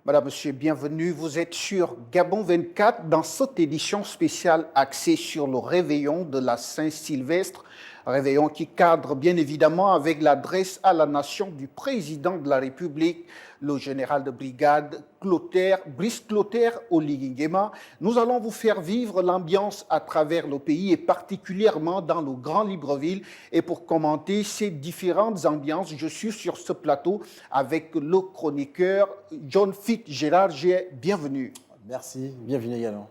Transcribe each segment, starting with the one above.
Madame, Monsieur, bienvenue. Vous êtes sur Gabon 24 dans cette édition spéciale axée sur le réveillon de la Saint-Sylvestre. Réveillon qui cadre bien évidemment avec l'adresse à la nation du président de la République, le général de brigade Brice Clotaire Oligui-Nguema. Nous allons vous faire vivre l'ambiance à travers le pays et particulièrement dans le Grand Libreville. Et pour commenter ces différentes ambiances, je suis sur ce plateau avec le chroniqueur John Fitzgerald. Bienvenue. Merci, bienvenue également.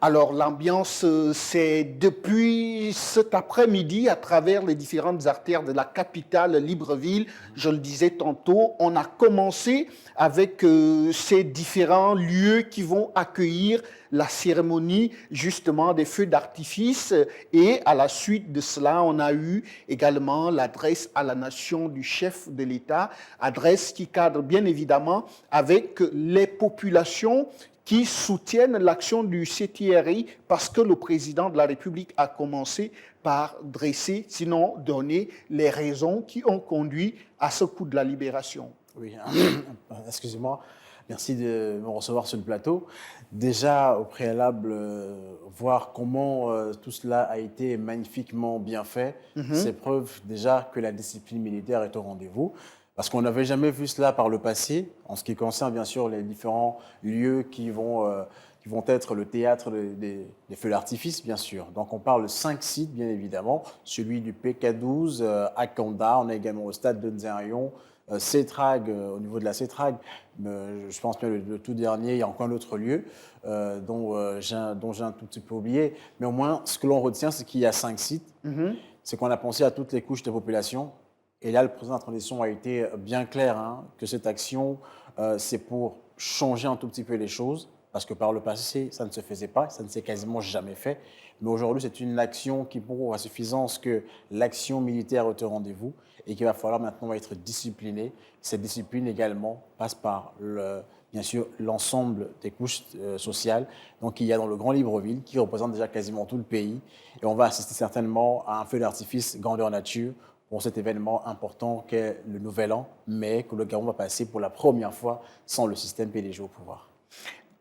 Alors, l'ambiance, c'est depuis cet après-midi, à travers les différentes artères de la capitale Libreville. Je le disais tantôt, on a commencé avec ces différents lieux qui vont accueillir la cérémonie justement des feux d'artifice. Et à la suite de cela, on a eu également l'adresse à la nation du chef de l'État, adresse qui cadre bien évidemment avec les populations qui soutiennent l'action du CTRI parce que le président de la République a commencé par dresser, sinon donner les raisons qui ont conduit à ce coup de la libération. Oui, excusez-moi, merci de me recevoir sur le plateau. Déjà, au préalable, voir comment tout cela a été magnifiquement bien fait, c'est preuve déjà que la discipline militaire est au rendez-vous. Parce qu'on n'avait jamais vu cela par le passé, en ce qui concerne bien sûr les différents lieux qui vont être le théâtre des feux d'artifice, bien sûr. Donc on parle de 5 sites, bien évidemment, celui du PK12 à Kanda, on a également au stade de Nzerion, Cétrag, au niveau de la Cétrag, je pense bien le tout dernier, il y a encore un autre lieu dont j'ai un tout petit peu oublié. Mais au moins, ce que l'on retient, c'est qu'il y a 5 sites, c'est qu'on a pensé à toutes les couches de population. Et là, le président de la transition a été bien clair que cette action, c'est pour changer un tout petit peu les choses, parce que par le passé, ça ne se faisait pas, ça ne s'est quasiment jamais fait. Mais aujourd'hui, c'est une action qui prouve à suffisance que l'action militaire est au rendez-vous et qu'il va falloir maintenant être discipliné. Cette discipline également passe par, bien sûr, l'ensemble des couches sociales. Donc, il y a dans le Grand Libreville, qui représente déjà quasiment tout le pays. Et on va assister certainement à un feu d'artifice grandeur nature pour cet événement important qu'est le Nouvel An, mais que le Gabon va passer pour la première fois sans le système PDG au pouvoir.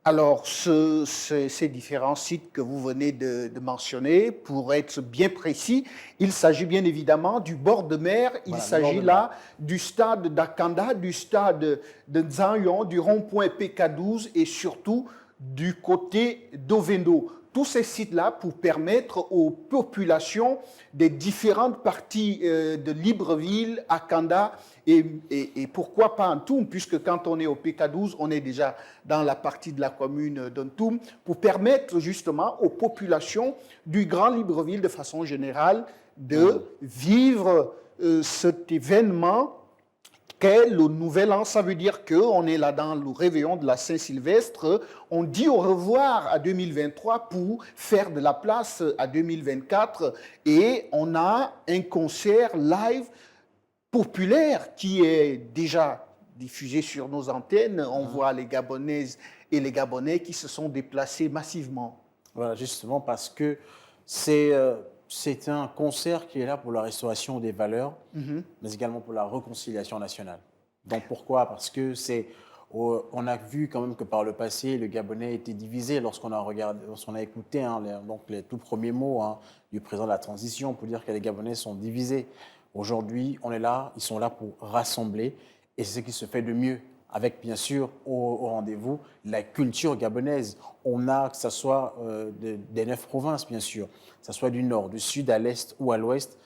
Alors, ces différents sites que vous venez de mentionner, pour être bien précis, il s'agit bien évidemment du bord de mer, il s'agit là du stade d'Akanda, du stade de Nzayon, du rond-point PK12 et surtout du côté d'Ovendo. Tous ces sites-là pour permettre aux populations des différentes parties de Libreville, Akanda et pourquoi pas Ntoum, puisque quand on est au PK12, on est déjà dans la partie de la commune d'Ntoum, pour permettre justement aux populations du Grand Libreville de façon générale de vivre cet événement qu'est le Nouvel An. Ça veut dire qu'on est là dans le réveillon de la Saint-Sylvestre. On dit au revoir à 2023 pour faire de la place à 2024. Et on a un concert live populaire qui est déjà diffusé sur nos antennes. On voit les Gabonaises et les Gabonais qui se sont déplacés massivement. Voilà, justement parce que c'est un concert qui est là pour la restauration des valeurs, mais également pour la réconciliation nationale. Donc pourquoi? Parce que on a vu quand même que par le passé, le Gabonais était divisé lorsqu'on a écouté les tout premiers mots du président de la transition pour dire que les Gabonais sont divisés. Aujourd'hui, on est là, ils sont là pour rassembler et c'est ce qui se fait de mieux. Avec bien sûr au rendez-vous la culture gabonaise. On a, que ce soit des 9 provinces bien sûr, que ce soit du nord, du sud, à l'est ou à l'ouest,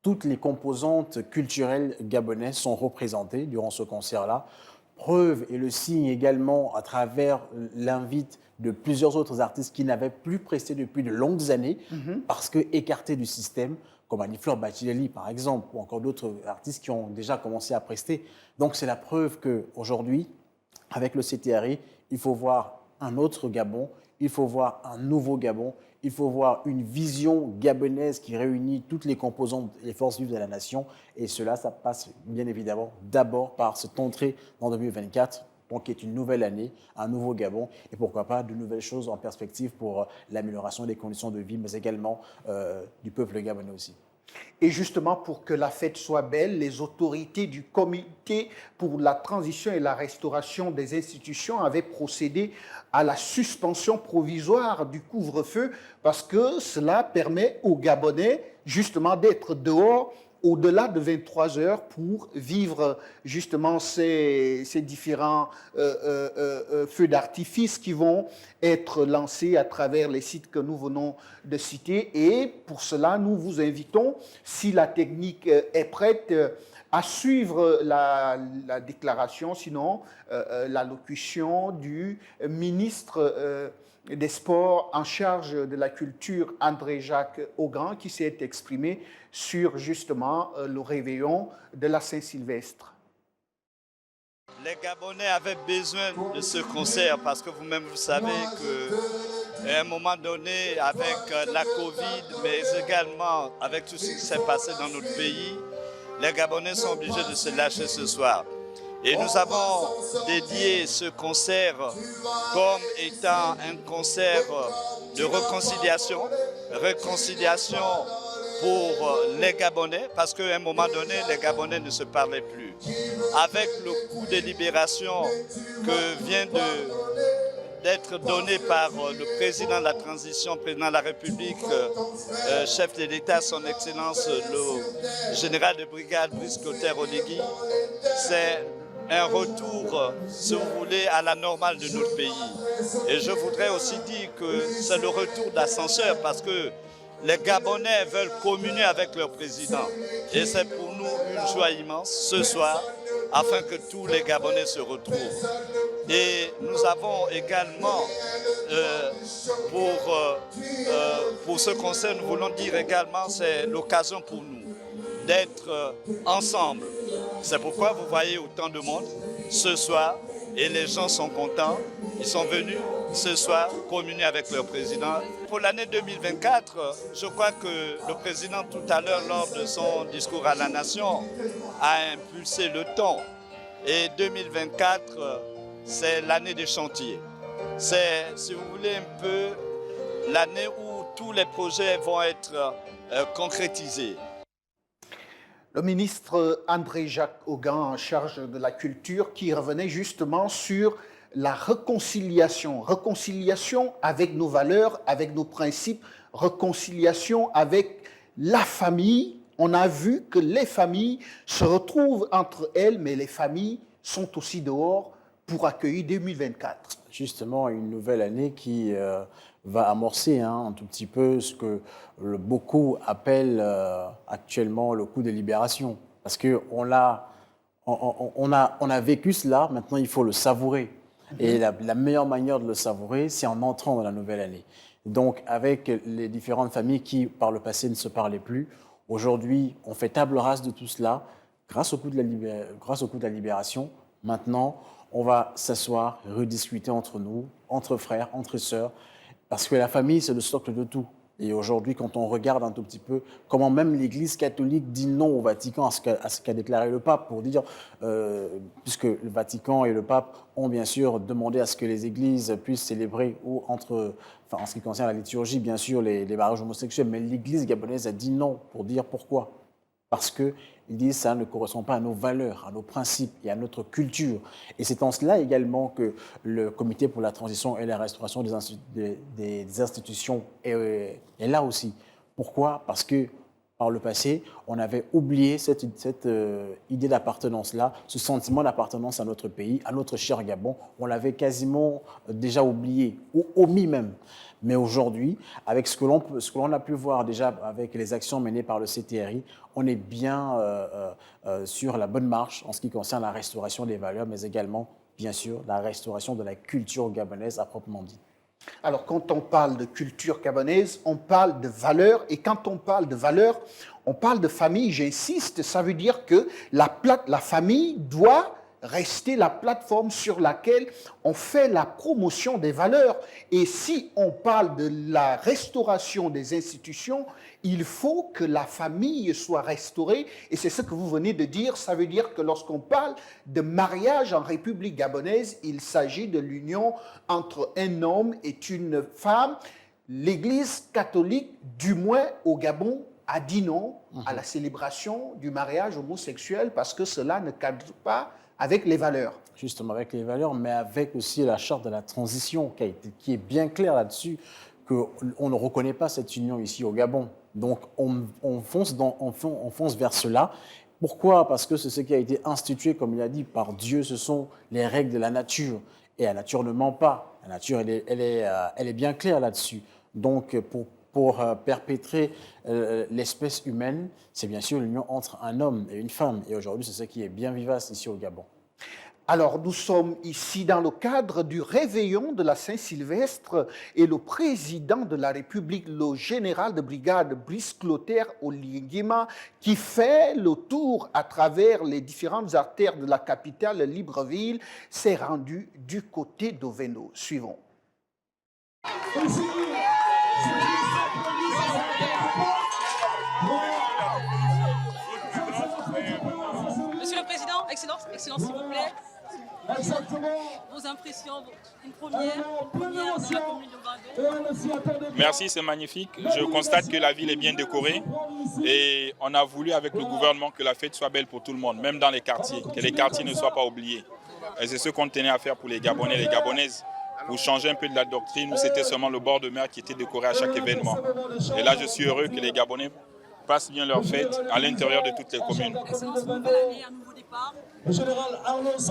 toutes les composantes culturelles gabonaises sont représentées durant ce concert-là. Preuve et le signe également à travers l'invite de plusieurs autres artistes qui n'avaient plus presté depuis de longues années parce que écartés du système, comme Annie-Fleur Bathileli par exemple, ou encore d'autres artistes qui ont déjà commencé à prester. Donc c'est la preuve qu'aujourd'hui, avec le CTRI, il faut voir un autre Gabon, il faut voir un nouveau Gabon, il faut voir une vision gabonaise qui réunit toutes les composantes et les forces vives de la nation. Et cela, ça passe bien évidemment d'abord par cette entrée en 2024, donc qui est une nouvelle année, un nouveau Gabon, et pourquoi pas de nouvelles choses en perspective pour l'amélioration des conditions de vie, mais également du peuple gabonais aussi. Et justement, pour que la fête soit belle, les autorités du comité pour la transition et la restauration des institutions avaient procédé à la suspension provisoire du couvre-feu parce que cela permet aux Gabonais justement d'être dehors au-delà de 23 heures pour vivre justement ces différents feux d'artifice qui vont être lancés à travers les sites que nous venons de citer. Et pour cela, nous vous invitons, si la technique est prête, à suivre la déclaration, sinon l'allocution du ministre des Sports en charge de la culture, André-Jacques Augrand, qui s'est exprimé sur justement le réveillon de la Saint-Sylvestre. Les Gabonais avaient besoin de ce concert parce que vous-même vous savez qu'à un moment donné, avec la Covid, mais également avec tout ce qui s'est passé dans notre pays, les Gabonais sont obligés de se lâcher ce soir. Et nous avons dédié ce concert comme étant un concert de réconciliation pour les Gabonais, parce qu'à un moment donné, les Gabonais ne se parlaient plus. Avec le coup de libération que vient d'être donné par le président de la transition, président de la République, chef de l'État, son Excellence, le général de brigade Brice Clotaire Oligui, c'est un retour, si vous voulez, à la normale de notre pays. Et je voudrais aussi dire que c'est le retour d'ascenseur parce que les Gabonais veulent communier avec leur président. Et c'est pour nous une joie immense ce soir, afin que tous les Gabonais se retrouvent. Et nous avons également, pour ce concert, nous voulons dire également, c'est l'occasion pour nous d'être ensemble. C'est pourquoi vous voyez autant de monde ce soir et les gens sont contents. Ils sont venus ce soir communier avec leur président. Pour l'année 2024, je crois que le président tout à l'heure, lors de son discours à la nation, a impulsé le ton. Et 2024, c'est l'année des chantiers. C'est, si vous voulez, un peu l'année où tous les projets vont être concrétisés. Le ministre André-Jacques Augrand, en charge de la culture, qui revenait justement sur la réconciliation. Réconciliation avec nos valeurs, avec nos principes, réconciliation avec la famille. On a vu que les familles se retrouvent entre elles, mais les familles sont aussi dehors pour accueillir 2024. Justement, une nouvelle année qui va amorcer un tout petit peu ce que beaucoup appellent actuellement le coup de libération. Parce qu'on on a vécu cela, maintenant il faut le savourer. Et la meilleure manière de le savourer, c'est en entrant dans la nouvelle année. Donc, avec les différentes familles qui, par le passé, ne se parlaient plus, aujourd'hui, on fait table rase de tout cela grâce au coup de la libération. Maintenant, on va s'asseoir, rediscuter entre nous, entre frères, entre sœurs, parce que la famille, c'est le socle de tout. Et aujourd'hui, quand on regarde un tout petit peu comment même l'Église catholique dit non au Vatican, à ce qu'a déclaré le pape, pour dire, puisque le Vatican et le pape ont bien sûr demandé à ce que les églises puissent célébrer, en ce qui concerne la liturgie, bien sûr, les mariages homosexuels, mais l'Église gabonaise a dit non, pour dire pourquoi. Parce qu'ils disent que ça ne correspond pas à nos valeurs, à nos principes et à notre culture. Et c'est en cela également que le Comité pour la transition et la restauration des institutions est là aussi. Pourquoi? Parce que par le passé, on avait oublié cette idée d'appartenance-là, ce sentiment d'appartenance à notre pays, à notre cher Gabon. On l'avait quasiment déjà oublié, ou omis même. Mais aujourd'hui, avec ce que l'on a pu voir déjà avec les actions menées par le CTRI, on est bien sur la bonne marche en ce qui concerne la restauration des valeurs, mais également, bien sûr, la restauration de la culture gabonaise à proprement dit. Alors, quand on parle de culture gabonaise, on parle de valeurs. Et quand on parle de valeurs, on parle de famille. J'insiste, ça veut dire que la famille doit rester la plateforme sur laquelle on fait la promotion des valeurs. Et si on parle de la restauration des institutions, il faut que la famille soit restaurée. Et c'est ce que vous venez de dire. Ça veut dire que lorsqu'on parle de mariage en République gabonaise, il s'agit de l'union entre un homme et une femme. L'Église catholique, du moins au Gabon, a dit non à la célébration du mariage homosexuel parce que cela ne cadre pas avec les valeurs. Justement, avec les valeurs, mais avec aussi la charte de la transition qui est bien claire là-dessus, qu'on ne reconnaît pas cette union ici au Gabon. Donc, on fonce vers cela. Pourquoi? Parce que c'est ce qui a été institué, comme il a dit, par Dieu. Ce sont les règles de la nature. Et la nature ne ment pas. La nature, elle est bien claire là-dessus. Donc, pour perpétrer l'espèce humaine, c'est bien sûr l'union entre un homme et une femme. Et aujourd'hui, c'est ce qui est bien vivace ici au Gabon. Alors, nous sommes ici dans le cadre du réveillon de la Saint-Sylvestre et le président de la République, le général de brigade Brice Clotaire Olinguima, qui fait le tour à travers les différentes artères de la capitale Libreville, s'est rendu du côté d'Oveno. Suivons. Monsieur le Président, Excellence, s'il vous plaît. Vos impressions, une première dans la commune de Ovendo. Merci, c'est magnifique. Je constate que la ville est bien décorée et on a voulu avec le gouvernement que la fête soit belle pour tout le monde, même dans les quartiers, que les quartiers ne soient pas oubliés. Et c'est ce qu'on tenait à faire pour les Gabonais, les Gabonaises. Pour changer un peu de la doctrine, où c'était seulement le bord de mer qui était décoré à chaque événement. Et là, je suis heureux que les Gabonais passent bien leur fête à l'intérieur de toutes les communes.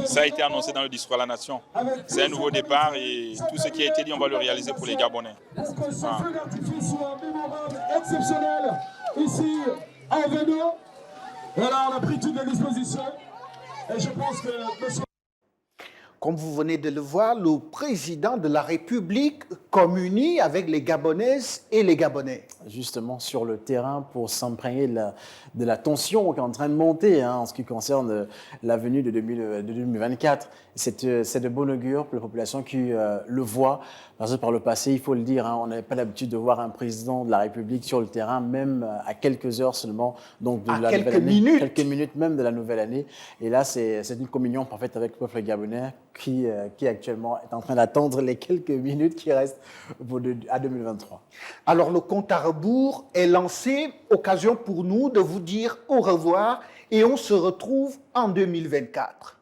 Ça a été annoncé dans le discours à la nation. C'est un nouveau départ et tout ce qui a été dit, on va le réaliser pour les Gabonais. Exceptionnel ici à Ovendo. Voilà, on a pris toutes les dispositions et je pense que Comme vous venez de le voir, le président de la République communie avec les Gabonaises et les Gabonais. Justement, sur le terrain pour s'imprégner de la tension qui est en train de monter en ce qui concerne la venue de 2024. C'est de bon augure pour la population qui le voit. Parce que par le passé, il faut le dire, on n'avait pas l'habitude de voir un président de la République sur le terrain, même à quelques heures seulement. Donc de quelques minutes même de la nouvelle année. Et là, c'est une communion parfaite avec le peuple gabonais qui actuellement est en train d'attendre les quelques minutes qui restent à 2023. Alors le compte à rebours est lancé, occasion pour nous de vous dire au revoir et on se retrouve en 2024.